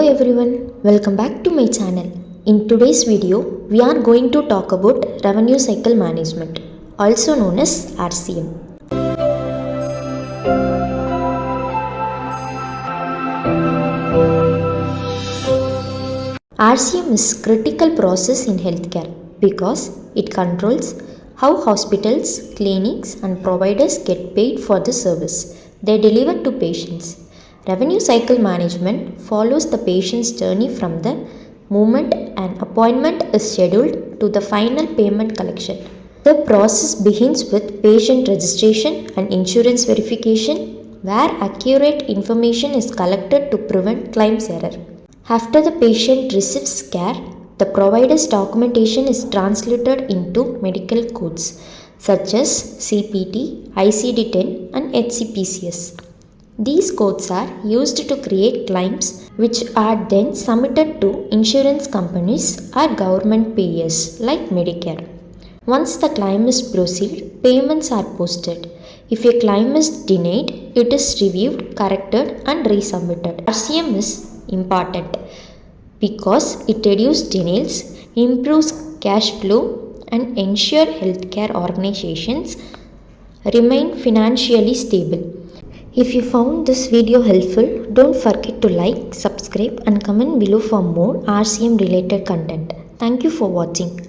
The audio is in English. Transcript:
everyone, welcome back to my channel. In today's video, we are going to talk about revenue cycle management, also known as RCM. RCM is a critical process in healthcare because it controls how hospitals, clinics and providers get paid for the service they deliver to patients. Revenue cycle management follows the patient's journey from the moment an appointment is scheduled to the final payment collection. The process begins with patient registration and insurance verification, where accurate information is collected to prevent claims error. After the patient receives care, the provider's documentation is translated into medical codes such as CPT, ICD-10 and HCPCS. These codes are used to create claims which are then submitted to insurance companies or government payers like Medicare. Once the claim is processed, payments are posted. If a claim is denied, it is reviewed, corrected and resubmitted. RCM is important because it reduces denials, improves cash flow and ensures healthcare organizations remain financially stable. If you found this video helpful, don't forget to like, subscribe and comment below for more RCM related content. Thank you for watching.